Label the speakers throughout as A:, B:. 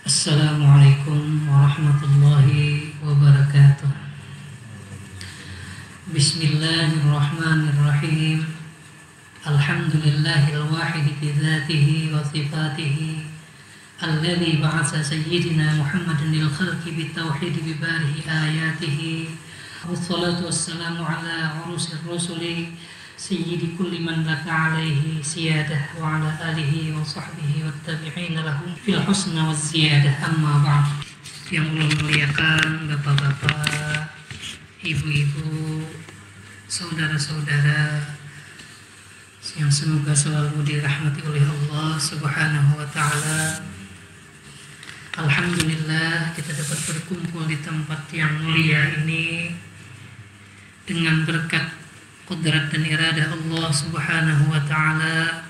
A: Assalamualaikum warahmatullahi wabarakatuh. Bismillahirrahmanirrahim. Alhamdulillahil wahidi bidzatihi wa sifatihi alladzi ba'atsa sayyidina Muhammadan lil khalqi bitauhid bi barihi ayatihi. Wassalatu wassalamu ala urusir rusuli sayyidi kulli man laka alaihi siyadah wa ala alihi wa sahbihi wa tabi'ina lahum fil husna wa ziyadah, amma ba'd. Yang Allah muliakan bapak-bapak, ibu-ibu, saudara-saudara yang semoga selalu dirahmati oleh Allah Subhanahu wa ta'ala. Alhamdulillah kita dapat berkumpul di tempat yang mulia ini dengan berkat qudrat dan iradah Allah Subhanahu wa ta'ala.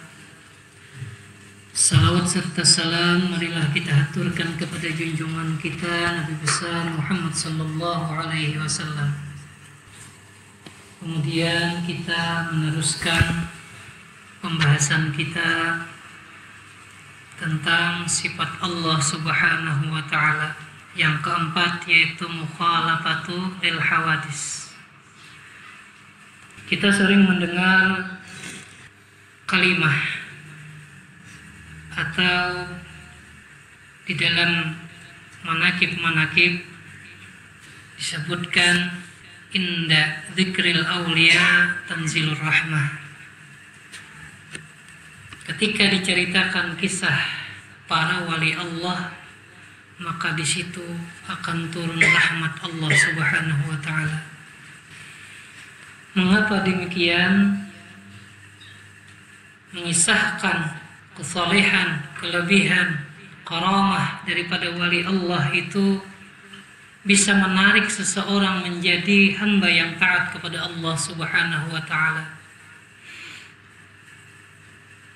A: Salawat serta salam marilah kita haturkan kepada junjungan kita Nabi besar Muhammad sallallahu alaihi wasallam. Kemudian kita meneruskan pembahasan kita tentang sifat Allah Subhanahu wa ta'ala. Yang keempat yaitu mukhalafatu lil hawadis. Kita sering mendengar kalimah atau di dalam manakib disebutkan inda dzikril auliya tanzilur rahmah. Ketika diceritakan kisah para wali Allah, maka di situ akan turun rahmat Allah Subhanahu wa ta'ala. Mengapa demikian? Mengisahkan kesalehan, kelebihan, karamah daripada wali Allah itu bisa menarik seseorang menjadi hamba yang taat kepada Allah Subhanahu wa ta'ala.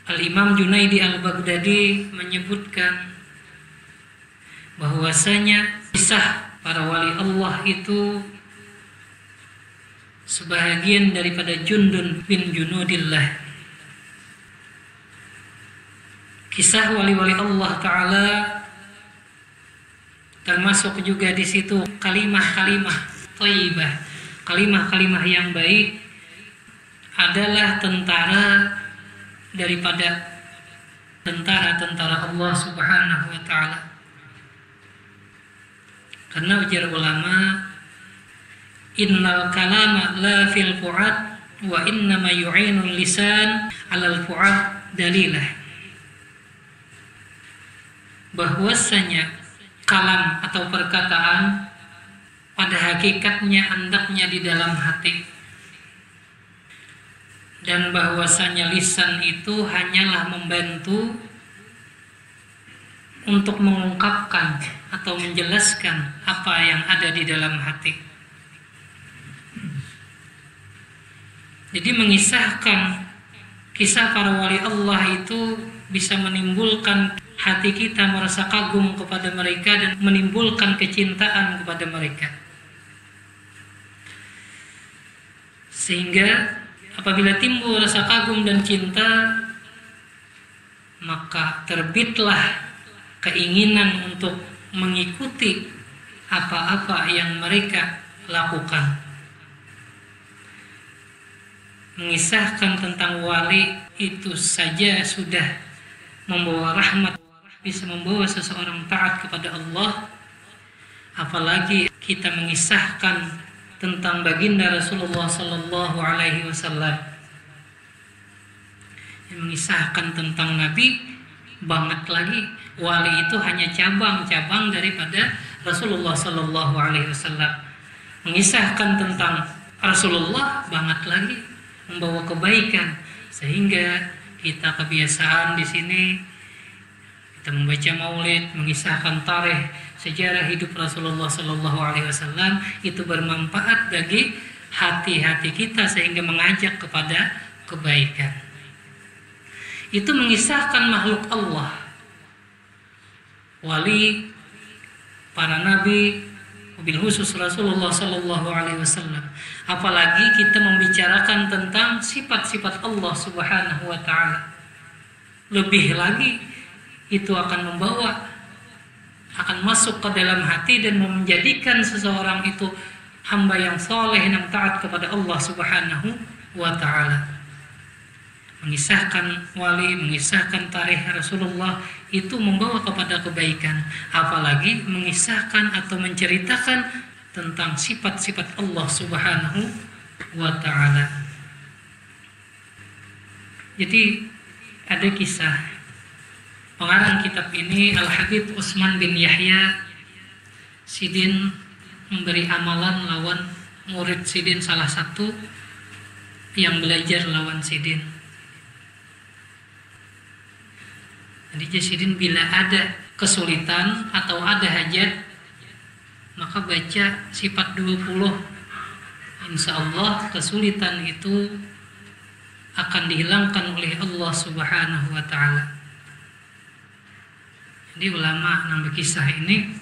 A: Al-Imam Junaidi Al-Baghdadi menyebutkan bahwasanya kisah para wali Allah itu sebahagian daripada jundun bin junudillah. Kisah wali-wali Allah Ta'ala termasuk juga di situ kalimah-kalimah thayyibah, kalimah-kalimah yang baik adalah tentara daripada tentara-tentara Allah Subhanahu wa ta'ala. Karena ujar ulama, innal kalama la fil fu'ad wa innama yu'inul lisan 'alal fu'ad dalilah. Bahwasanya kalam atau perkataan pada hakikatnya hendaknya di dalam hati, dan bahwasanya lisan itu hanyalah membantu untuk mengungkapkan atau menjelaskan apa yang ada di dalam hati. Jadi mengisahkan kisah para wali Allah itu bisa menimbulkan hati kita merasa kagum kepada mereka dan menimbulkan kecintaan kepada mereka. Sehingga apabila timbul rasa kagum dan cinta, maka terbitlah keinginan untuk mengikuti apa-apa yang mereka lakukan. Mengisahkan tentang wali itu saja sudah membawa rahmat, bisa membawa seseorang taat kepada Allah. Apalagi kita mengisahkan tentang baginda Rasulullah sallallahu alaihi wasallam, yang mengisahkan tentang Nabi, banget lagi. Wali itu hanya cabang-cabang daripada Rasulullah sallallahu alaihi wasallam. Mengisahkan tentang Rasulullah banget lagi, membawa kebaikan, sehingga kita kebiasaan di sini kita membaca maulid, mengisahkan tarikh sejarah hidup Rasulullah sallallahu alaihi wasallam, itu bermanfaat bagi hati-hati kita sehingga mengajak kepada kebaikan. Itu mengisahkan makhluk Allah, wali, para nabi, wabil khusus Rasulullah sallallahu alaihi wasallam. Apalagi kita membicarakan tentang sifat-sifat Allah Subhanahu wa ta'ala. Lebih lagi itu akan membawa masuk ke dalam hati dan menjadikan seseorang itu hamba yang soleh yang taat kepada Allah Subhanahu wa ta'ala. Mengisahkan wali, mengisahkan tarikh Rasulullah itu membawa kepada kebaikan, apalagi mengisahkan atau menceritakan tentang sifat-sifat Allah Subhanahu wa ta'ala. Jadi ada kisah pengarang kitab ini, Al-Habib Utsman bin Yahya Sidin, memberi amalan lawan murid Sidin salah satu yang belajar lawan Sidin. Jadi Sidin bila ada kesulitan atau ada hajat, maka baca sifat 20. Insya Allah kesulitan itu akan dihilangkan oleh Allah Subhanahu wa ta'ala. Jadi ulama nambah kisah ini.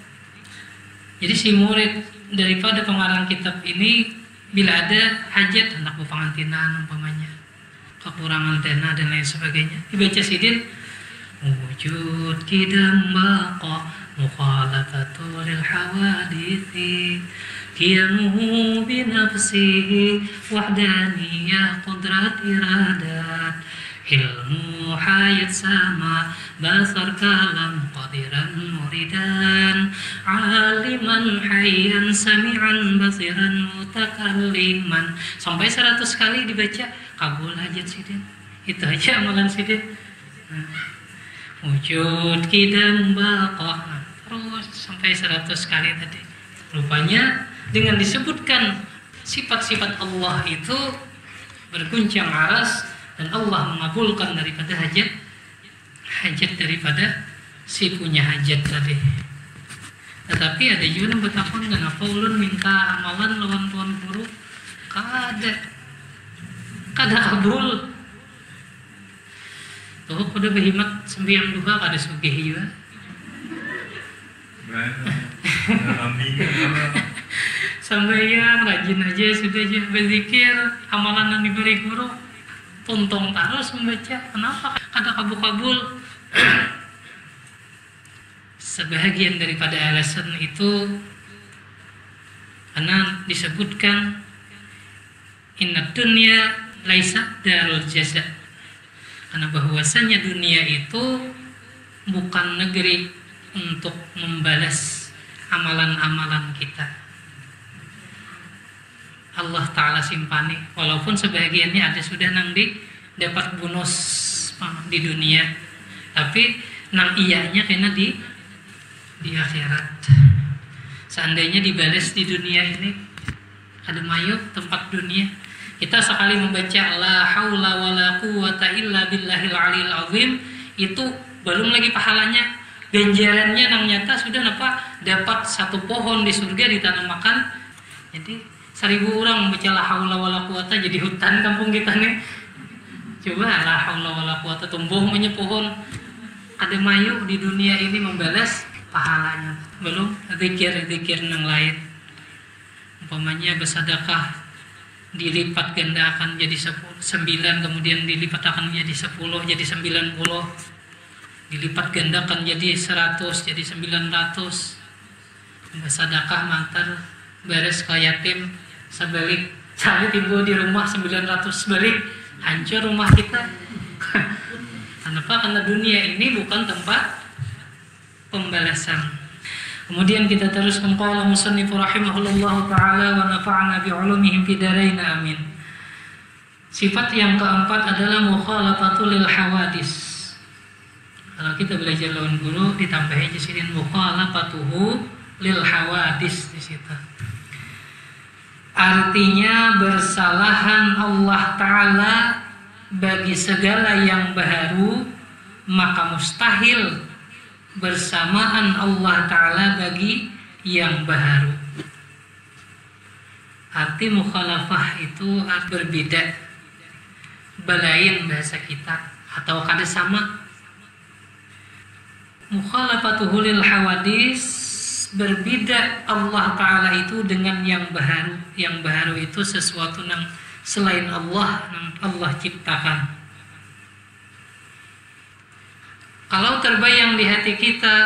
A: Jadi si murid daripada pengarang kitab ini bila ada hajat, hendak pengantinan umpamanya, kekurangan dana dan lain sebagainya, dibaca Sidin, wujud kidam baqa mukhalafatu lil hawadithi qiyamuhu binafsihi wahdaniyah qudrat iradat ilmu hayat sama basar kalam qadiran muridan aliman hayyan sami'an basiran mutakalliman, sampai 100 kali dibaca, kabul hajat Sidin. Itu aja amalan Sidin. Wujud kidam baqa, terus sampai 100 kali tadi. Rupanya dengan disebutkan sifat-sifat Allah itu berguncang aras dan Allah mengabulkan daripada hajat daripada si punya hajat tadi. Tetapi ada juga yang bertakon kenapa ulun minta amalan lawan tuan guru kada kabul. Tuh kuda berhimat sembiang duha kada sugih juga. Sambayang rajin aja sudah aja berzikir, amalan yang diberi guru tuntung terus membaca, kenapa kada kabul-kabul? Sebahagian daripada alasan itu karena disebutkan inna dunya laisa darul jaza, karena bahwasanya dunia itu bukan negeri untuk membalas amalan-amalan kita. Allah Ta'ala simpani, walaupun sebagiannya ada sudah nang dapat bonus di dunia, tapi nang iyanya kena di akhirat. Seandainya dibalas di dunia ini, ada mayu tempat dunia, kita sekali membaca la haula wala quwata illa billahil aliyil azim, itu belum lagi pahalanya, ganjarannya nang nyata sudah dapat satu pohon di surga ditanamakan. Jadi 1000 orang membaca la haula wala quwata jadi hutan kampung kita nih. Coba la haula wala quwata tumbuh punya pohon. Ada mayu di dunia ini membalas pahalanya. Belum zikir-zikir yang lain. Umpamanya bersedekah dilipat gandakan jadi 9, kemudian dilipat akan jadi 10, jadi 90. Dilipat gandakan jadi 100, jadi 900. Bersedekah mantar beres ke yatim sebalik cari timbul di rumah 900 balik, hancur rumah kita. Kenapa? Karena dunia ini bukan tempat pembalasan. Kemudian kita teruskan qala musannif rahimahullahu taala wa nafa'ana bi ulumihim fi darain amin. Sifat yang keempat adalah mukhalafatul lil hawadis. Kalau kita belajar lawan guru ditambahin jasirin mukhalafatuhu lil hawadis di situ. Artinya bersalahan Allah Ta'ala bagi segala yang baharu, maka mustahil bersamaan Allah Ta'ala bagi yang baharu. Arti mukhalafah itu berbeda, belain bahasa kita, atau kada sama. Mukhalafatuhu lil hawadis, berbeda Allah Ta'ala itu dengan yang baharu. Yang baharu itu sesuatu yang selain Allah, yang Allah ciptakan. Kalau terbayang di hati kita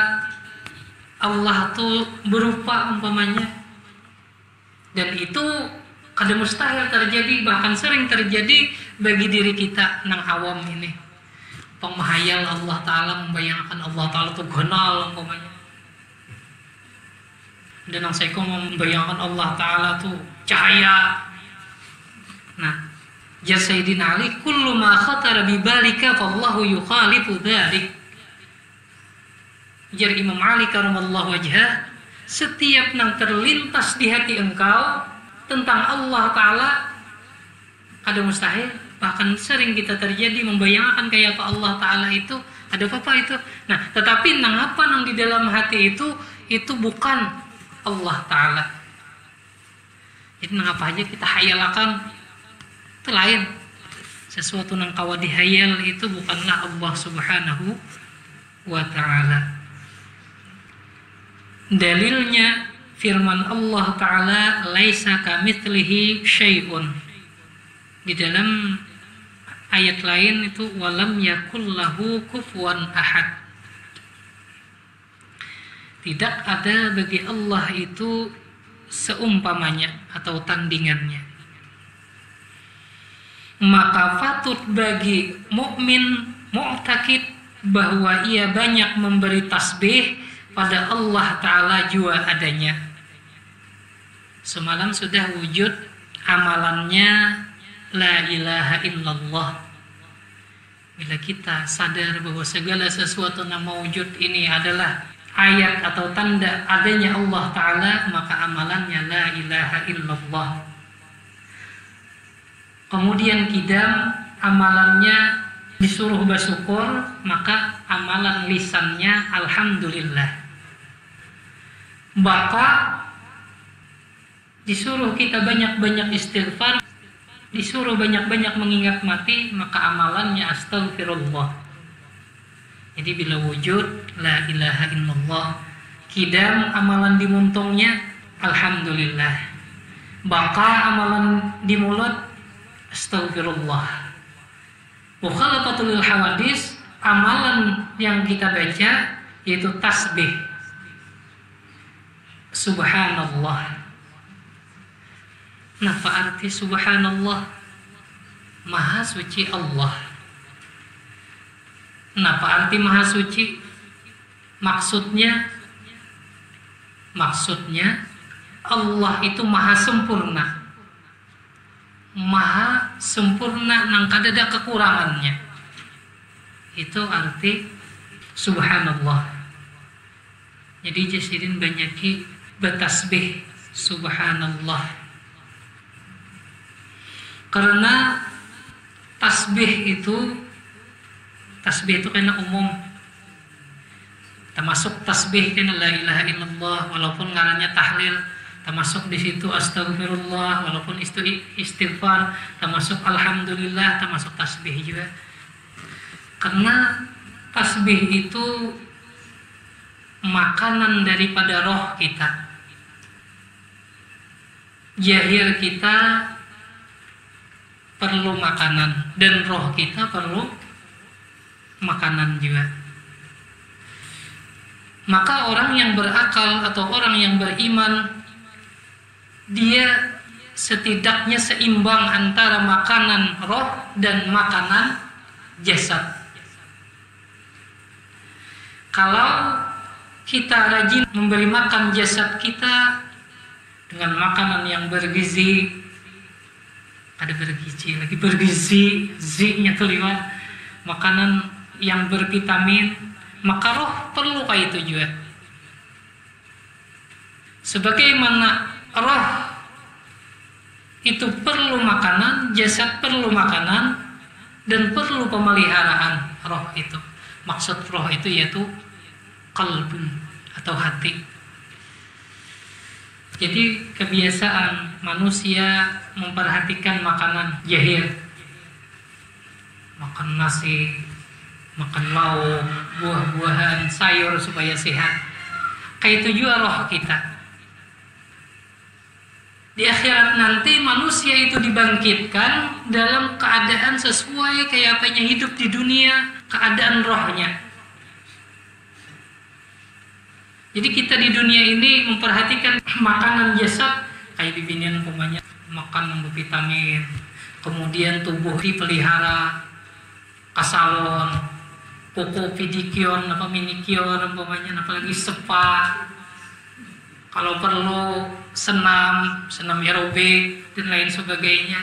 A: Allah tuh berupa umpamanya, dan itu kada mustahil terjadi, bahkan sering terjadi bagi diri kita nang awam ini. Penghayal Allah Ta'ala, membayangkan Allah Ta'ala tuh gonal umpamanya, dan nang saiko membayangkan Allah Ta'ala tuh cahaya. Nah, jar Sayyidina Ali, kullu ma khatara bi balika fallahu yukhalifu dzalik. Jar Imam Ali karamallahu wajhah, setiap yang terlintas di hati engkau tentang Allah Ta'ala ada mustahil, bahkan sering kita terjadi membayangkan kayak apa Allah Ta'ala itu, ada apa itu. Nah, tetapi nang apa nang di dalam hati itu bukan Allah Ta'ala. Jadi nang apa aja kita hayalakan itu lain, sesuatu nang kawa dihayal itu bukanlah Allah Subhanahu wa Ta'ala. Dalilnya firman Allah Ta'ala, laisa kamitslihi syai'un. Di dalam ayat lain itu, walam yakul lahu kufuwan ahad. Tidak ada bagi Allah itu seumpamanya atau tandingannya. Maka patut bagi mukmin mu'takid bahwa ia banyak memberi tasbih pada Allah Ta'ala jua adanya. Semalam sudah wujud amalannya la ilaha illallah. Bila kita sadar bahwa segala sesuatu yang mewujud ini adalah ayat atau tanda adanya Allah Ta'ala, maka amalannya la ilaha illallah. Kemudian kidam amalannya disuruh bersyukur, maka amalan lisannya alhamdulillah. Maka disuruh kita banyak-banyak istighfar, disuruh banyak-banyak mengingat mati, maka amalannya astagfirullah. Jadi bila wujud la ilaha illallah, kidam amalan di muntungnya alhamdulillah, baka amalan di mulut astagfirullah. Mukhalafatul hawadis, amalan yang kita baca yaitu tasbih subhanallah. Nah, apa arti subhanallah? Maha suci Allah. Nah, apa arti maha suci? Maksudnya Allah itu maha sempurna. Maha sempurna nang kadada kekurangannya. Itu arti subhanallah. Jadi jasidin banyaki bertasbih subhanallah. Karena tasbih itu kena umum. Termasuk tasbih kena la ilaha illallah, walaupun ngarannya tahlil. Termasuk di situ astagfirullah, walaupun itu istighfar. Termasuk alhamdulillah, termasuk tasbih juga. Karena tasbih itu makanan daripada roh kita. Zahir kita perlu makanan, dan roh kita perlu makanan juga. Maka orang yang berakal atau orang yang beriman, dia setidaknya seimbang antara makanan roh dan makanan jasad. Kalau kita rajin memberi makan jasad kita dengan makanan yang bergizi, ada bergizi lagi bergizi, Z-nya keliwat, makanan yang bervitamin, maka roh perlu kayak itu juga. Sebagaimana roh itu perlu makanan, jasad perlu makanan, dan perlu pemeliharaan roh itu. Maksud roh itu yaitu qalbun atau hati. Jadi kebiasaan manusia memperhatikan makanan zahir, makan nasi, makan lauk, buah-buahan, sayur supaya sehat. Kayak itu juga roh kita. Di akhirat nanti manusia itu dibangkitkan dalam keadaan sesuai kayak apanya hidup di dunia, keadaan rohnya. Jadi kita di dunia ini memperhatikan makanan jasad, kayak di binian umpamanya makan yang vitamin, kemudian tubuh dipelihara, kasalon, koko pidikion, apa minikion umpamanya, apalagi spa, kalau perlu senam aerobik dan lain sebagainya.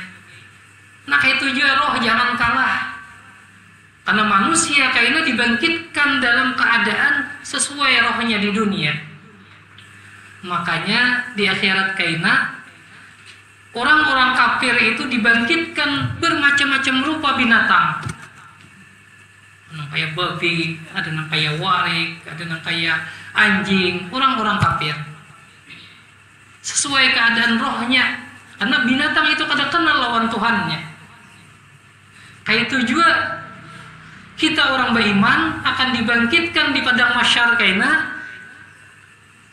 A: Nah itu juga roh jangan kalah, karena manusia kayaknya dibangkitkan dalam keadaan sesuai rohnya di dunia. Makanya di akhirat kayaknya orang-orang kafir itu dibangkitkan bermacam-macam rupa binatang. Ada yang kayak babi, ada yang kayak warik, ada yang kayak anjing, orang-orang kafir. Sesuai keadaan rohnya, karena binatang itu kadang kenal lawan Tuhannya. Kayak itu juga kita orang beriman akan dibangkitkan di padang mahsyar kayaknya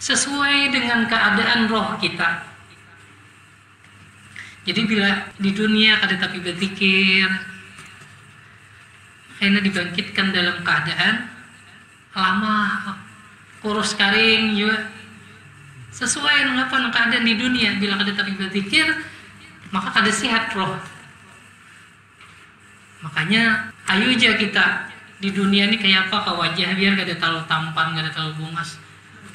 A: sesuai dengan keadaan roh kita. Jadi bila di dunia kada tapi berzikir, kayaknya dibangkitkan dalam keadaan lama, kurus karing juga sesuai dengan apa keadaan di dunia. Bila kada tapi berzikir, maka kada sehat roh. Makanya ayo aja kita di dunia ini kayak apa ke wajah biar kada terlalu tampan, kada terlalu bungas.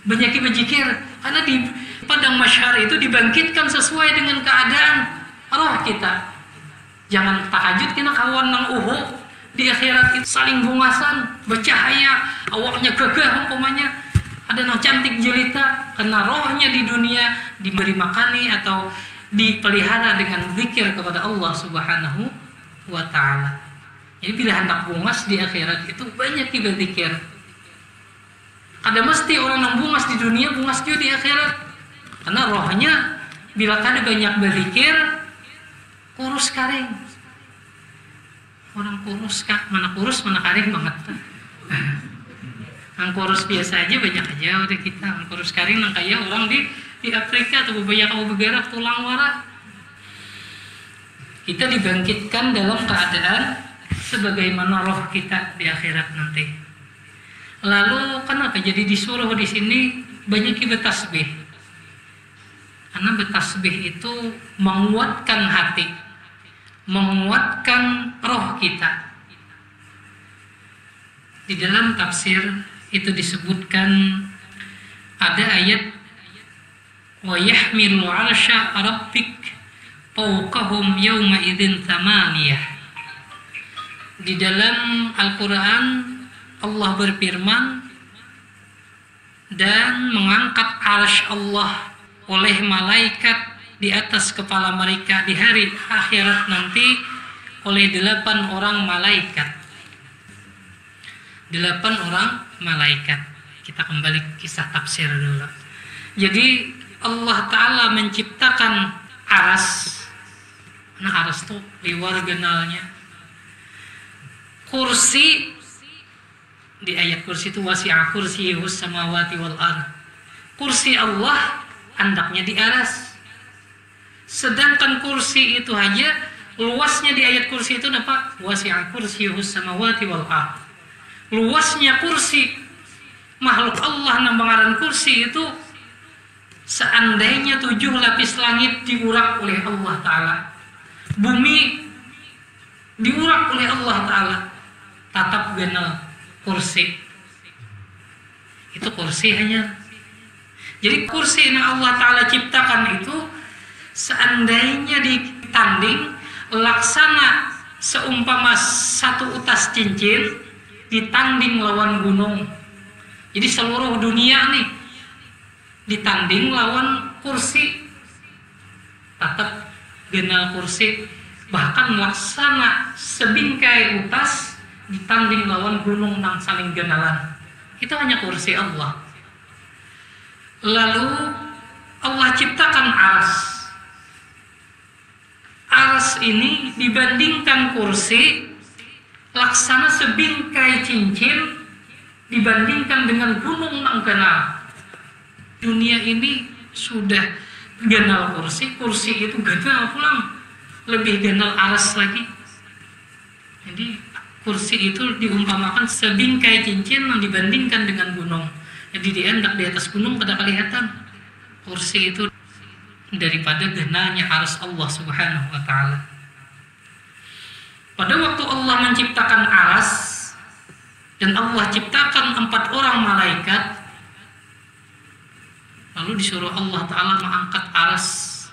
A: Banyak berzikir, karena di padang mahsyar itu dibangkitkan sesuai dengan keadaan roh kita. Jangan tahajud kena kawan nang di akhirat itu saling bungasan, bercahaya, awaknya gagah umpamanya, ada nang cantik jelita, karena rohnya di dunia diberi makani atau dipelihara dengan zikir kepada Allah Subhanahu wa ta'ala. Jadi bila hendak bungas di akhirat itu banyak berzikir. Kada mesti orang yang bungas di dunia bungas juga di akhirat, karena rohnya bila kada banyak berzikir kurus karing. Orang kurus kak, mana kurus mana karing banget. Yang kurus biasa aja banyak aja udah kita. Yang kurus karing yang kayak orang di Afrika atau banyak kamu bergerak tulang warak. Kita dibangkitkan dalam keadaan sebagaimana roh kita di akhirat nanti. Lalu kenapa jadi disuruh di sini banyak bertasbih? Karena bertasbih itu menguatkan hati, menguatkan roh kita. Di dalam tafsir itu disebutkan ada ayat wa yahmilu 'arsya rabbik fawqahum yawma idzin thamaniyah. Di dalam Al-Qur'an Allah berfirman, dan mengangkat arsy Allah oleh malaikat di atas kepala mereka di hari akhirat nanti oleh 8 orang malaikat. 8 orang malaikat. Kita kembali kisah tafsir dulu. Jadi Allah Ta'ala menciptakan aras. Nah aras itu liwar genalnya. Kursi, di ayat kursi itu wasi'a kursiyuhus samawati wal ard. Kursi Allah andaknya di aras. Sedangkan kursi itu aja luasnya di ayat kursi itu apa? Wasi'a kursiyuhus samawati wal ard. Luasnya kursi makhluk Allah nambangaran kursi itu seandainya 7 lapis langit diurak oleh Allah Ta'ala, bumi diurak oleh Allah Ta'ala, tatap genal kursi. Itu kursi hanya. Jadi kursi yang Allah Ta'ala ciptakan itu seandainya ditanding laksana seumpama 1 utas cincin ditanding lawan gunung. Jadi seluruh dunia nih ditanding lawan kursi, tatap genal kursi, bahkan laksana sebingkai utas ditanding lawan gunung nang saling genalan. Itu hanya kursi Allah. Lalu Allah ciptakan aras. Aras ini dibandingkan kursi laksana sebingkai cincin dibandingkan dengan gunung nang genal. Dunia ini sudah genal kursi, kursi itu genal pulang, lebih genal aras lagi. Jadi kursi itu diumpamakan sebingkai cincin yang dibandingkan dengan gunung. Jadi dia hendak di atas gunung kada kelihatan kursi itu daripada genanya arsy Allah Subhanahu wa taala. Pada waktu Allah menciptakan arsy dan Allah ciptakan 4 orang malaikat, lalu disuruh Allah taala mengangkat arsy.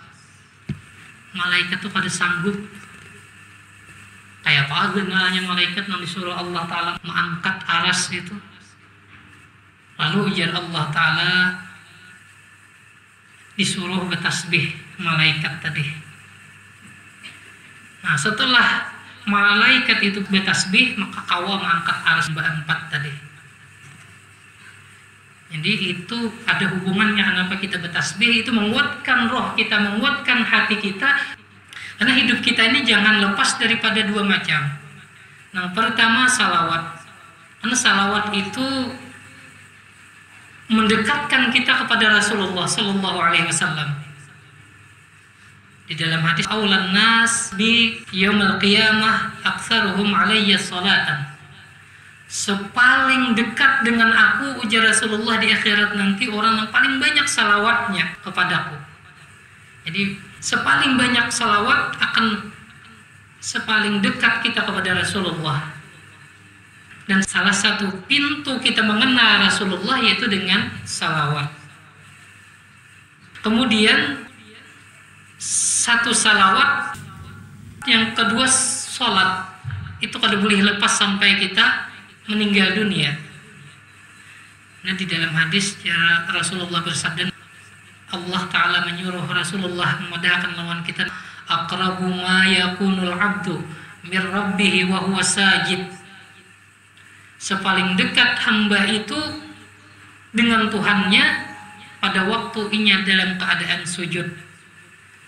A: Malaikat itu pada sanggup. Kayak apa genanya malaikat yang disuruh Allah taala mengangkat arsy itu. Lalu ujar Allah taala disuruh bertasbih malaikat tadi. Nah, setelah malaikat itu bertasbih, maka kawa mengangkat arsy 4 tadi. Jadi itu ada hubungannya kenapa kita bertasbih, itu menguatkan roh kita, menguatkan hati kita. Karena hidup kita ini jangan lepas daripada 2 macam. Nah, pertama salawat. Karena salawat itu mendekatkan kita kepada Rasulullah Sallallahu Alaihi Wasallam. Di dalam hadis, "Aulan nas bi yaumil qiyamah aktsaruhum alayya salatan." Sepaling dekat dengan aku, ujar Rasulullah, di akhirat nanti orang yang paling banyak salawatnya kepadaku. Jadi sepaling banyak salawat akan sepaling dekat kita kepada Rasulullah. Dan salah satu pintu kita mengenal Rasulullah yaitu dengan salawat. Kemudian satu salawat, yang kedua sholat. Itu kada boleh lepas sampai kita meninggal dunia. Nah, di dalam hadis ya, Rasulullah bersabda, Allah Ta'ala menyuruh Rasulullah memudahkan lawan kita, aqrabu ma yakunul abdu mir rabbihi wa huwa sajid. Sepaling dekat hamba itu dengan Tuhannya pada waktu inya dalam keadaan sujud,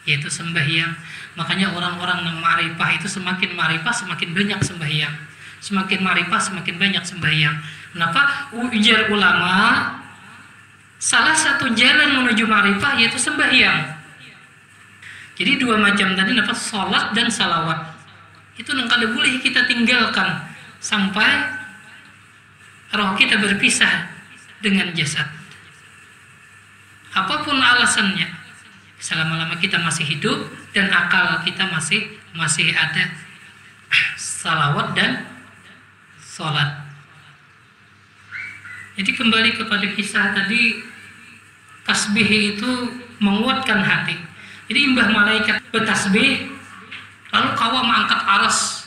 A: yaitu sembahyang. Makanya orang-orang yang ma'rifah itu semakin ma'rifah semakin banyak sembahyang, semakin ma'rifah semakin banyak sembahyang. Kenapa? Ujar ulama, salah satu jalan menuju ma'rifah yaitu sembahyang. Jadi 2 macam tadi, salat dan salawat. Itu yang kada boleh kita tinggalkan sampai roh kita berpisah dengan jasad. Apapun alasannya, selama-lama kita masih hidup dan akal kita masih ada, salawat dan sholat. Jadi kembali kepada kisah tadi, tasbih itu menguatkan hati. Jadi imbah malaikat bertasbih, lalu kawa mengangkat arsy.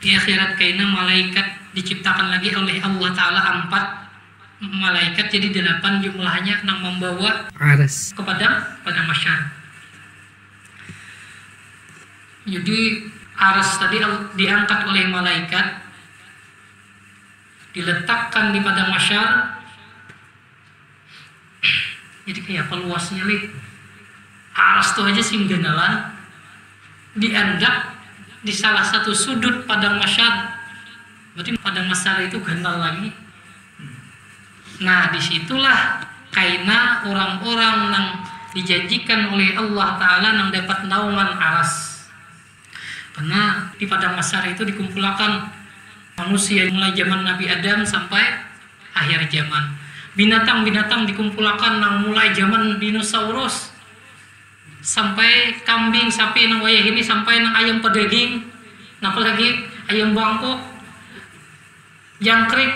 A: Di akhirat kaina malaikat diciptakan lagi oleh Allah Ta'ala 4 malaikat, jadi 8 jumlahnya yang membawa arsy kepada masyar. Jadi arsy tadi diangkat oleh malaikat, diletakkan di padang masyar. Jadi kayak peluasnya nih arsy itu aja singgenalan diandak di salah satu sudut padang masyar. Berarti padang masyar itu ganal lagi. Nah, disitulah kaina orang-orang yang dijanjikan oleh Allah Ta'ala yang dapat naungan arsy. Karena di padang masyar itu dikumpulkan manusia mulai zaman Nabi Adam sampai akhir zaman. Binatang-binatang dikumpulkan yang mulai zaman dinosaurus sampai kambing, sapi nang wayah ini, sampai nang ayam pedaging, apalagi ayam bangkok, jangkrik,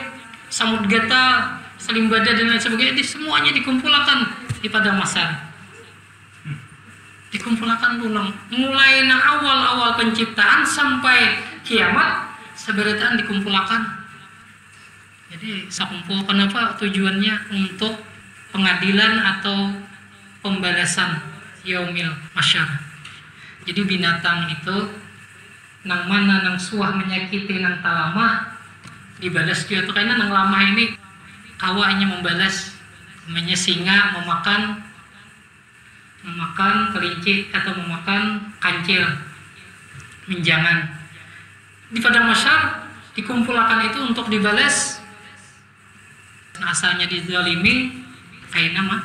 A: samud gata, salimbada dan lain sebagainya. Semuanya dikumpulkan di padang masyar. Dikumpulkan ulang mulai nang awal-awal penciptaan sampai kiamat, seberataan dikumpulkan. Jadi sakumpul, kenapa? Tujuannya untuk pengadilan atau pembalasan yaumil masyar. Jadi binatang itu nang mana nang suah menyakiti nang talamah dibalas dia tuh, karena nang lama ini kawanya membalas. Namanya singa memakan kelinci atau memakan kancil, minjangan. Di padang masyar dikumpulkan itu untuk dibalas. Asalnya dizalimi, kaina mah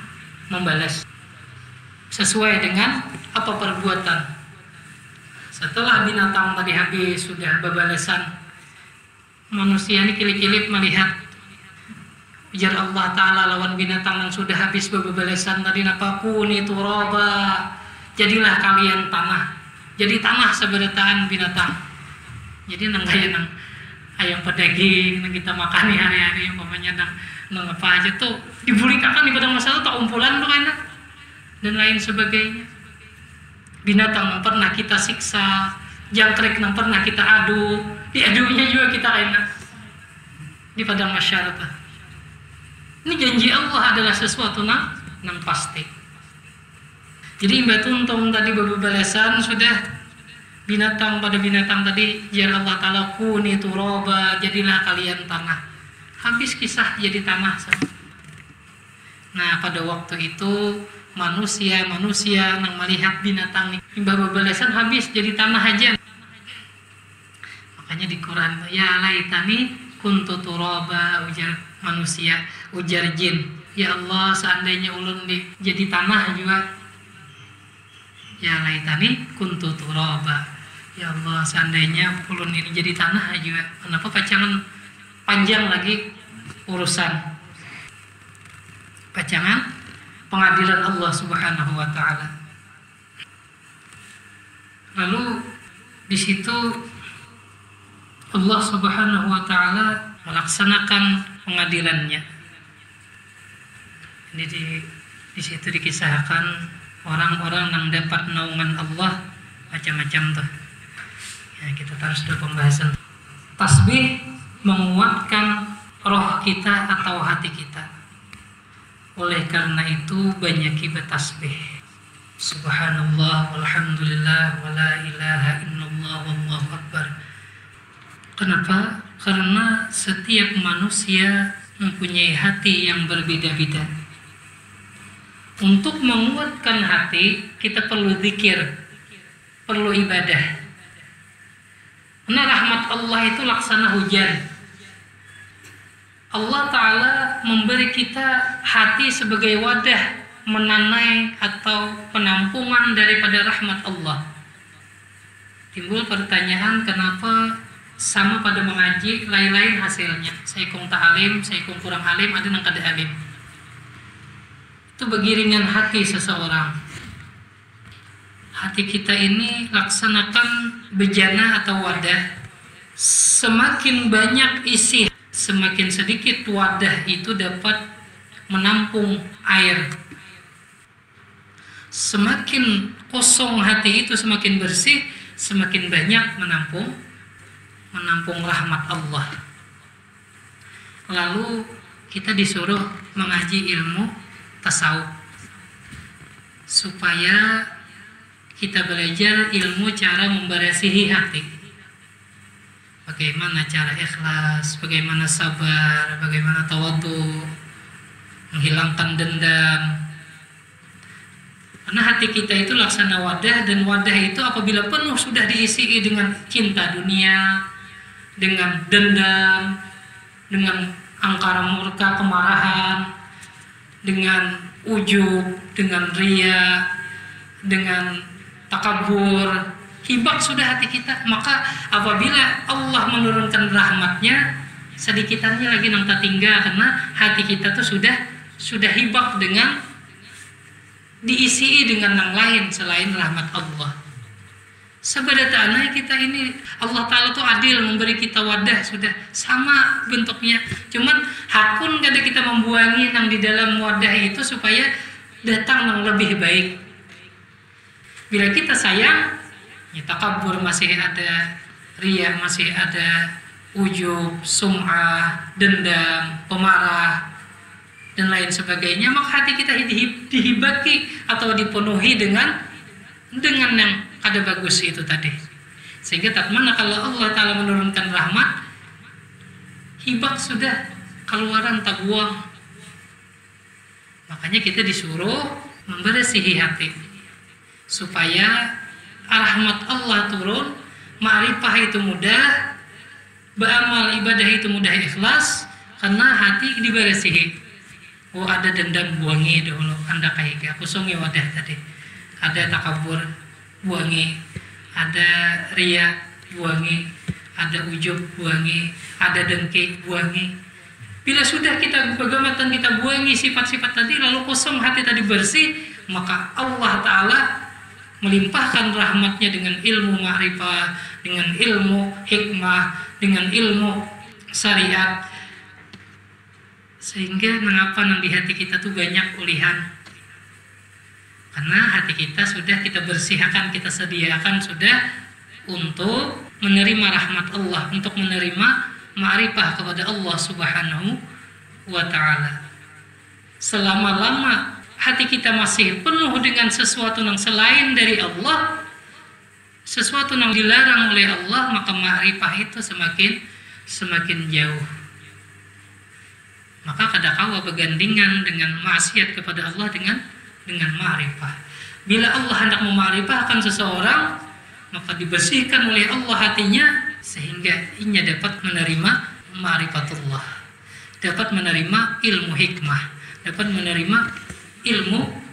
A: membalas sesuai dengan apa perbuatan. Setelah binatang tadi habis sudah berbalasan, manusia ini kilip-kilip melihat Ujar Allah Ta'ala lawan binatang yang sudah habis bebelesan tadi, napa kuni turaba, jadilah kalian tanah. Jadi tanah seberataan binatang. Jadi nang kayak nang ayam pedaging nang kita makan hari-hari, umpamanya nang apa aja tuh dibulikakan di padang masalah tak umpulan tuh enak dan lain sebagainya. Binatang yang pernah kita siksa, jangkrik yang pernah kita adu, diadunya juga kita enak di padang masyarakat. Ini janji Allah adalah sesuatu nang pasti. Jadi Mbak Tuntung tadi bebelesan sudah binatang pada binatang tadi, ya Allah Ta'ala kuni turaba, jadilah kalian tanah. Habis kisah jadi tanah. Nah pada waktu itu manusia yang melihat binatang Mbak bebelesan habis jadi tanah aja. Makanya di Quran, ya laitani kuntu turaba, ujar manusia, ujar jin, ya Allah seandainya ulun jadi tanah juga. Ya laitani kuntu turaba, ya Allah seandainya ulun ini jadi tanah juga. Kenapa pacangan panjang lagi urusan pacangan pengadilan Allah Subhanahu wa Ta'ala. Lalu di situ Allah Subhanahu wa Ta'ala melaksanakan pengadilannya. Ini di situ dikisahkan orang-orang yang dapat naungan Allah macam-macam tuh. Ya, kita terus dulu pembahasan. Tasbih menguatkan roh kita atau hati kita. Oleh karena itu banyaki bertasbih. Subhanallah walhamdulillah wala ilaha illallah wallahu akbar. Kenapa? Karena setiap manusia mempunyai hati yang berbeda-beda. Untuk menguatkan hati, kita perlu zikir, perlu ibadah. Karena rahmat Allah itu laksana hujan. Allah Ta'ala memberi kita hati sebagai wadah menanai atau penampungan daripada rahmat Allah. Timbul pertanyaan, kenapa sama pada mengaji lain-lain hasilnya? Saya kong tak alim, saya kong kurang alim, ada yang kada alim. Itu begiringan hati seseorang. Hati kita ini laksanakan bejana atau wadah. Semakin banyak isi, semakin sedikit wadah itu dapat menampung air. Semakin kosong hati itu, semakin bersih, semakin banyak menampung rahmat Allah. Lalu kita disuruh mengaji ilmu tasawuf supaya kita belajar ilmu cara membersihi hati. Bagaimana cara ikhlas, bagaimana sabar, bagaimana tawadhu, menghilangkan dendam. Karena hati kita itu laksana wadah, dan wadah itu apabila penuh sudah diisi dengan cinta dunia, dengan dendam, dengan angkara murka, kemarahan, dengan ujub, dengan riya, dengan takabur, hibak sudah hati kita. Maka apabila Allah menurunkan rahmatnya, sedikitannya lagi nang tinggal, karena hati kita tuh sudah hibak dengan diisi dengan yang lain selain rahmat Allah. Sebenarnya kita ini Allah Ta'ala tuh adil, memberi kita wadah sudah sama bentuknya. Cuman hakun kada kita membuangi yang di dalam wadah itu supaya datang yang lebih baik. Bila kita sayang, ya takabur masih ada, riya masih ada, ujub, sum'ah, dendam, pemarah, dan lain sebagainya, maka hati kita dihibaki atau dipenuhi dengan yang ada bagus itu tadi. Sehingga tak mana kalau Allah Ta'ala menurunkan rahmat, hibak sudah keluaran tak buang. Makanya kita disuruh membersihi hati supaya rahmat Allah turun, ma'rifah itu mudah, beramal ibadah itu mudah, ikhlas, karena hati dibersihi. Oh, ada dendam, buangi dulu, anda kayak kusungi wadah tadi. Ada takabur, buangi. Ada riya, buangi. Ada ujub, buangi. Ada dengki, buangi. Bila sudah kita pegamatan, kita buangi sifat-sifat tadi, lalu kosong hati tadi bersih, maka Allah Ta'ala melimpahkan rahmatnya dengan ilmu ma'rifah, dengan ilmu hikmah, dengan ilmu syariat. Sehingga mengapa di hati kita tuh banyak ulihan? Karena hati kita sudah kita bersihkan, kita sediakan sudah untuk menerima rahmat Allah, untuk menerima ma'rifah kepada Allah Subhanahu wa Ta'ala. Selama-lama hati kita masih penuh dengan sesuatu yang selain dari Allah, sesuatu yang dilarang oleh Allah, maka ma'rifah itu semakin jauh. Maka kadakawa bergandingan dengan maksiat kepada Allah dengan ma'rifah. Bila Allah hendak memarifahkan seseorang, maka dibersihkan oleh Allah hatinya, sehingga inya dapat menerima ma'rifatullah, dapat menerima ilmu hikmah, dapat menerima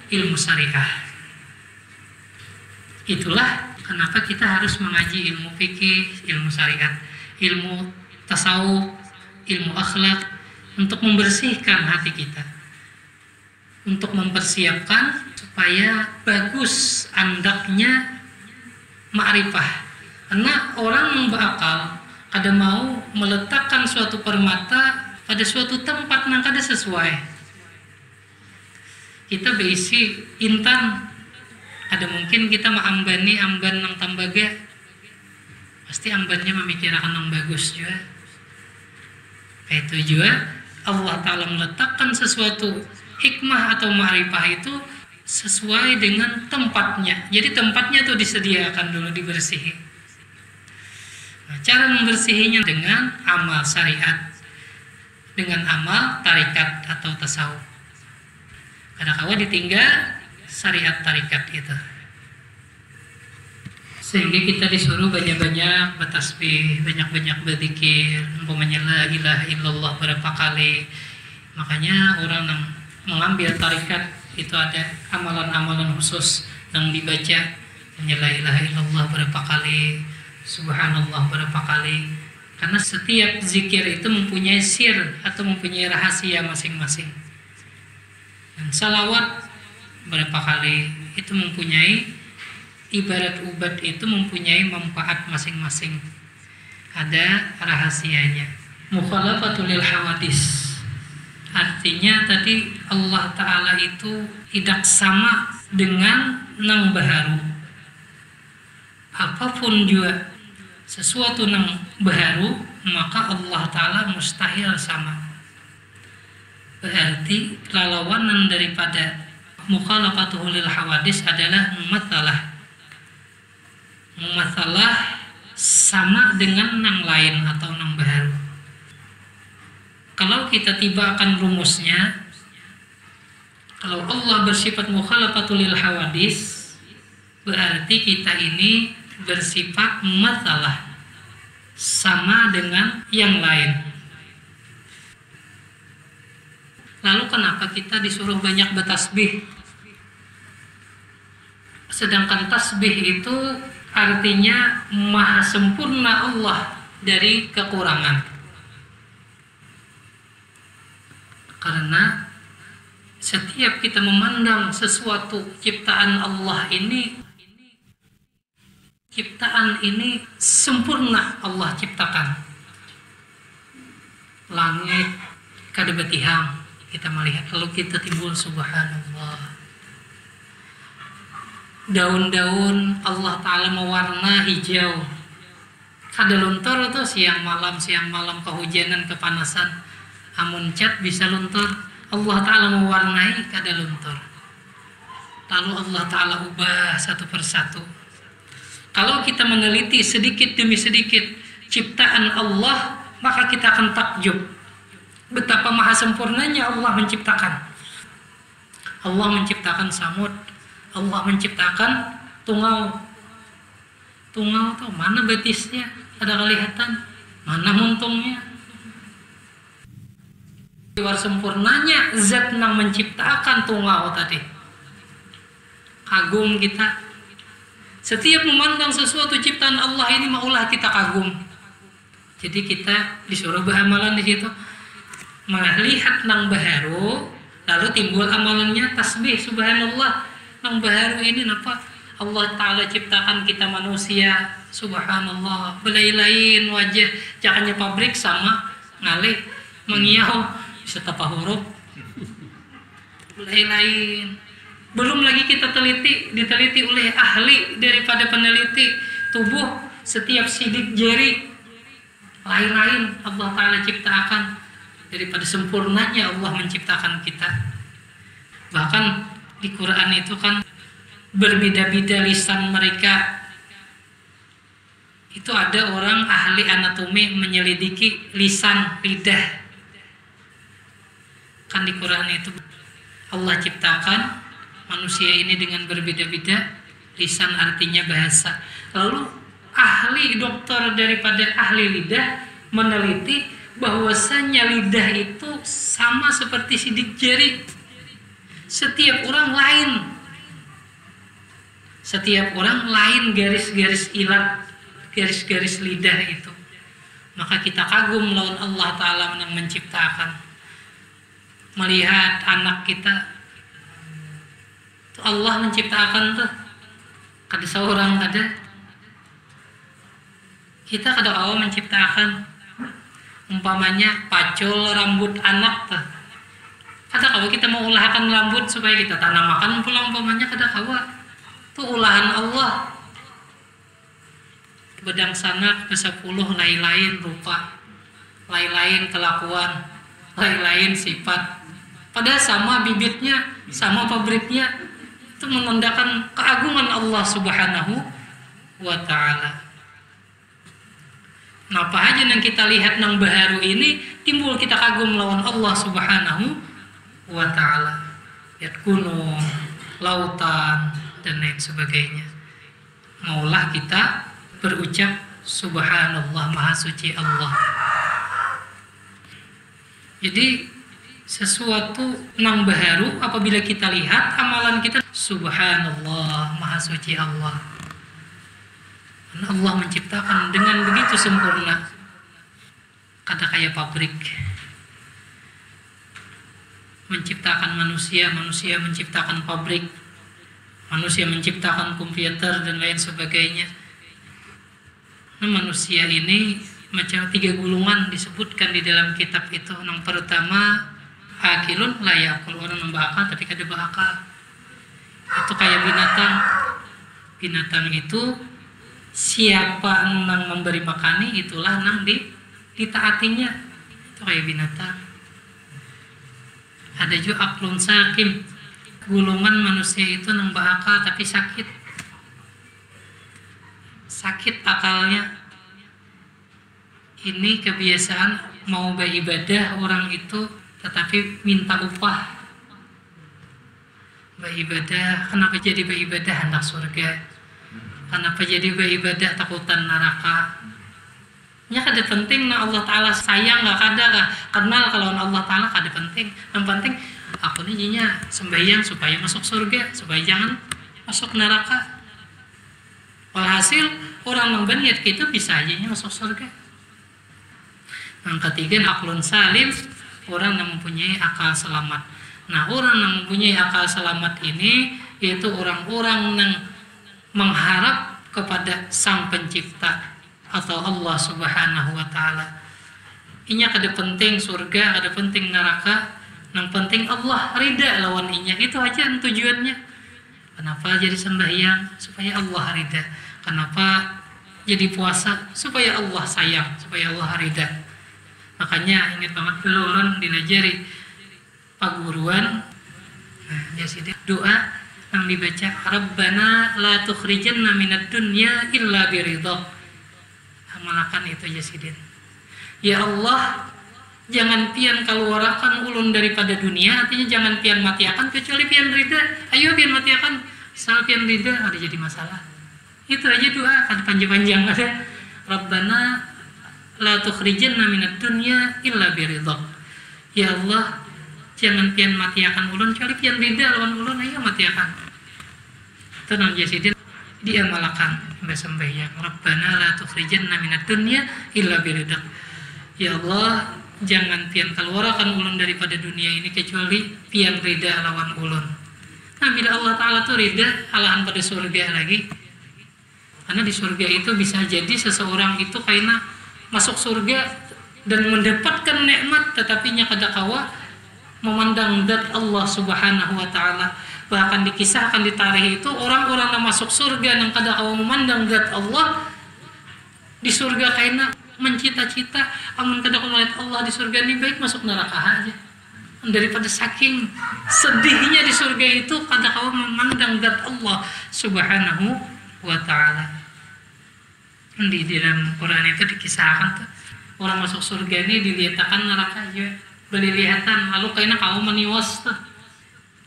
A: ilmu syariah. Itulah kenapa kita harus mengaji ilmu fikih, ilmu syariat, ilmu tasawuf, ilmu akhlak, untuk membersihkan hati kita, untuk mempersiapkan supaya bagus andaknya ma'rifah. Karena orang yang berakal kada mau meletakkan suatu permata pada suatu tempat yang kada sesuai. Kita berisi intan, ada mungkin kita mengambani amban yang tambaga, pasti ambannya memikirkan yang bagus juga. Kayak itu juga Allah Ta'ala meletakkan sesuatu hikmah atau ma'rifah itu sesuai dengan tempatnya. Jadi tempatnya itu disediakan dulu, dibersihi. Nah, cara membersihinya dengan amal syariat, dengan amal tarikat atau tasawuf. Kadang-kadang ditinggal syariat tarikat itu. Sehingga kita disuruh banyak-banyak bertasbih, banyak-banyak berzikir, umpamanya la ilaha illallah berapa kali. Makanya orang yang mengambil tarikat itu ada amalan-amalan khusus yang dibaca, la ilaha illallah berapa kali, subhanallah berapa kali. Karena setiap zikir itu mempunyai sir atau mempunyai rahasia masing-masing. Dan salawat berapa kali itu mempunyai, ibarat ubat itu mempunyai manfaat masing-masing, ada rahasianya. Mukhalafatul lil hawadis, artinya tadi Allah Ta'ala itu tidak sama dengan nang baharu. Apapun juga sesuatu nang baharu, maka Allah Ta'ala mustahil sama. Berarti lawanan daripada mukhalafatul lil hawadis adalah masalah sama dengan nang lain atau nang baharu. Kalau kita tiba akan rumusnya, kalau Allah bersifat mukhalafatul lil hawadis, berarti kita ini bersifat masalah sama dengan yang lain. Lalu kenapa kita disuruh banyak bertasbih? Sedangkan tasbih itu artinya maha sempurna Allah dari kekurangan. Karena setiap kita memandang sesuatu ciptaan Allah ini, ciptaan ini sempurna Allah ciptakan. Langit kada betihang, kita melihat, lalu kita timbul subhanallah. Daun-daun Allah Ta'ala mewarna hijau, kada luntur tuh siang malam kehujanan kepanasan, amun cat bisa luntur. Allah Ta'ala mewarnai kada luntur, lalu Allah Ta'ala ubah satu persatu. Kalau kita meneliti sedikit demi sedikit ciptaan Allah, maka kita akan takjub betapa maha sempurnanya Allah menciptakan. Allah menciptakan samud, Allah menciptakan tungau. Tungau tuh mana betisnya, ada kelihatan, mana muntungnya. Luar sempurnanya zat yang menciptakan tungau tadi. Kagum kita. Setiap memandang sesuatu ciptaan Allah ini, maulah kita kagum. Jadi kita disuruh beramalan di situ. melihat nang baharu, lalu timbul amalannya tasbih subhanallah. Nang baharu ini napa Allah Ta'ala ciptakan kita manusia, subhanallah, belai-lain wajah, jangannya pabrik sama ngalih mengiau bisa tapa huruf belai-lain. Belum lagi kita diteliti oleh ahli daripada peneliti tubuh, setiap sidik jari lain-lain Allah Ta'ala ciptakan. Daripada sempurnanya Allah menciptakan kita. Bahkan di Quran itu kan berbeda-beda lisan mereka. Itu ada orang ahli anatomi menyelidiki lisan, lidah. Kan di Quran itu Allah ciptakan manusia ini dengan berbeda-beda lisan, artinya bahasa. Lalu ahli dokter daripada ahli lidah meneliti bahwasanya lidah itu sama seperti sidik jari. Setiap orang lain. Setiap orang lain garis-garis ilat, garis-garis lidah itu. Maka kita kagum lawan Allah Ta'ala yang menciptakan. Melihat anak kita, Allah menciptakan tuh. Kada seorang ada. Kita kada awal menciptakan. Umpamanya pacul rambut anak tuh. Kada kawa kita mau ulahkan rambut supaya kita tanamakan pula umpamanya kada kawa. Itu ulahan Allah. Bedang sanak ke-10 lain-lain rupa, lain-lain kelakuan, lain-lain sifat. Padahal sama bibitnya, sama pabriknya. Itu menandakan keagungan Allah Subhanahu wa Ta'ala. Napa aja yang kita lihat nang baharu ini timbul kita kagum lawan Allah Subhanahu wa Ta'ala. Lihat gunung, lautan dan lain sebagainya. Maulah kita berucap subhanallah, maha suci Allah. Jadi sesuatu nang baharu apabila kita lihat amalan kita subhanallah, maha suci Allah. Allah menciptakan dengan begitu sempurna. Kada kayak pabrik. Menciptakan manusia, manusia menciptakan pabrik. Manusia menciptakan komputer dan lain sebagainya. Nah, manusia ini macam 3 gulungan disebutkan di dalam kitab itu. Yang pertama, akilun la yakul, orang membakal tapi kada bakal. Itu kayak binatang. Binatang itu siapa nang memberi makani itulah nang ditaatinya. Itu kayak binatang. Ada juga aklun sakim, gulungan manusia itu nang bakal tapi sakit akalnya. Ini kebiasaan mau beribadah orang itu tetapi minta upah. Beribadah, kenapa jadi beribadah hendak surga? Kenapa jadi beribadah takutan neraka? Ya kada penting nah Allah Ta'ala sayang gak kada kah? Kenal kalau Allah Ta'ala kada penting. Yang penting aku nih jinya sembahyang supaya masuk surga, supaya jangan masuk neraka. Walhasil orang yang berniat gitu bisa aja masuk surga. Yang ketiga aklun salim, orang yang mempunyai akal selamat. Nah, orang yang mempunyai akal selamat ini yaitu orang-orang yang mengharap kepada Sang Pencipta atau Allah Subhanahu wa Ta'ala. Inya kada penting surga, kada penting neraka, yang penting Allah ridha lawan inya. Itu aja tujuannya. Kenapa jadi sembahyang? Supaya Allah ridha. Kenapa jadi puasa? Supaya Allah sayang, supaya Allah ridha. Makanya ingat banget dulu ulun dilajari paguruan. Nah, jadi doa yang dibaca Rabbana la tukhrijanna minad dunya illa biridha. Amalakan itu Jasidin. Ya Allah, jangan pian keluarakan ulun daripada dunia, artinya jangan pian matiakan kecuali pian ridha. Ayo pian matiakan, asal pian ridha ada jadi masalah. Itu aja doa, kan panjang-panjang ada. Rabbana la tukhrijanna minad dunya illa biridha. Ya Allah, jangan pian matiakan ulun kecuali pian ridha lawan ulun, ayo matiakan. Tenang Jasidin diamalkan sembahyang. Rabbana la tukhrijanna minad dunya illa biridha. Ya Allah, jangan pian keluarkan ulun daripada dunia ini kecuali pian rida lawan ulun. Nah, bila Allah Ta'ala tuh rida alahan pada surga lagi, karena di surga itu bisa jadi seseorang itu karena masuk surga dan mendapatkan nikmat, tetapi nya kada kawa memandang zat Allah Subhanahu wa Ta'ala. Bahkan dikisahkan di tarikh itu orang-orang yang masuk surga yang kada kawa memandang zat Allah di surga karena mencita-cita amun kada kawa melihat Allah di surga ini baik masuk neraka aja. Daripada saking sedihnya di surga itu kada kawa memandang zat Allah Subhanahu wa Ta'ala. Di dalam Quran itu dikisahkan tuh orang masuk surga ini dilihatkan neraka aja belilihatan lalu kayaknya kau meniwas tuh.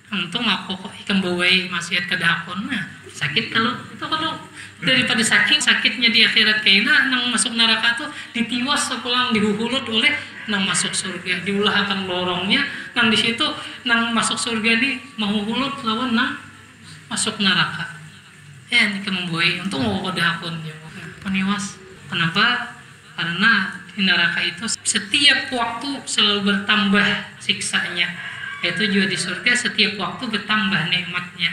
A: Untung aku kok ikan bawai maksiat kedakon. Nah, sakit kalau daripada sakitnya di akhirat kayaknya nang masuk neraka tuh ditiwas sepulang dihuhulut oleh nang masuk surga, diulahkan lorongnya nang di situ nang masuk surga ini mahuhulut lawan nang masuk neraka. Ini kememboi untung mau kedakon ya. Peniwas. Kenapa? Karena di neraka itu setiap waktu selalu bertambah siksanya. Itu juga di surga setiap waktu bertambah nikmatnya.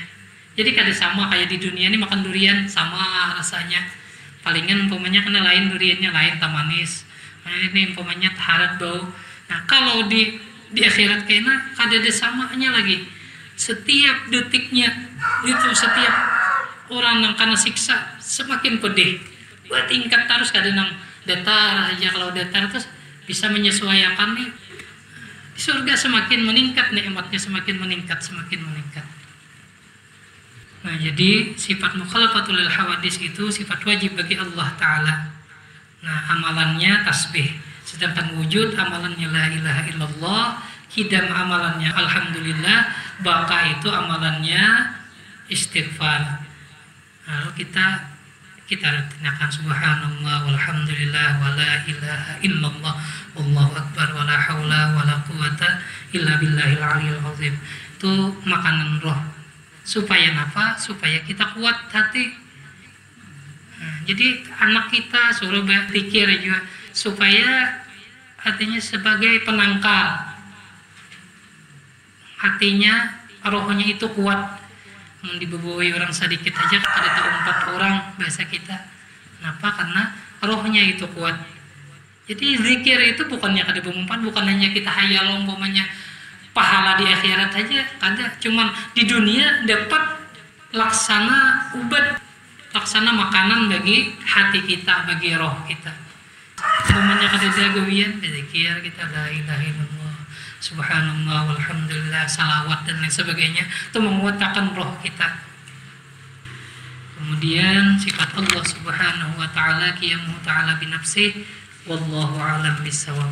A: Jadi kada sama kayak di dunia ini makan durian sama rasanya. Palingan umpamanya kena lain duriannya lain tak manis. Nah, ini umpamanya taharat bau. Nah, kalau di akhirat kayaknya kada ada samanya lagi. Setiap detiknya itu setiap orang yang kena siksa semakin pedih. Buat tingkat terus kada nang datar aja, kalau datar terus bisa menyesuaikan nih. Di surga semakin meningkat nikmatnya, semakin meningkat. Nah, jadi sifat mukhalafatul lil hawadis itu sifat wajib bagi Allah Ta'ala. Nah, amalannya tasbih, sedangkan wujud amalannya la ilaha illallah, hidam amalannya alhamdulillah, baka itu amalannya istighfar. Lalu kita retinakan subhanallah walhamdulillah wala ilaha illallah wallahu akbar wala haula wala quwata illa billahil aliyil azim. Itu makanan roh. Supaya apa? Supaya kita kuat hati. Nah, jadi anak kita suruh berpikir juga supaya hatinya sebagai penangkal. Hatinya, rohnya itu kuat. Dibeboi orang sedikit aja kada tahu 4 orang bahasa kita. Kenapa? Karena rohnya itu kuat. Jadi zikir itu bukannya kada bermanfaat, bukan hanya kita hayal umpamanya pahala di akhirat aja, kada. Cuman di dunia dapat laksana ubat, laksana makanan bagi hati kita, bagi roh kita. Umpamanya kada jagawian berzikir kita la ilaha illallah, subhanallah walhamdulillah, salawat dan lain sebagainya, itu menguatkan roh kita. Kemudian sifat Allah Subhanahu wa Ta'ala qiyamuhu ta'ala binafsih, wallahu a'lam bissawab.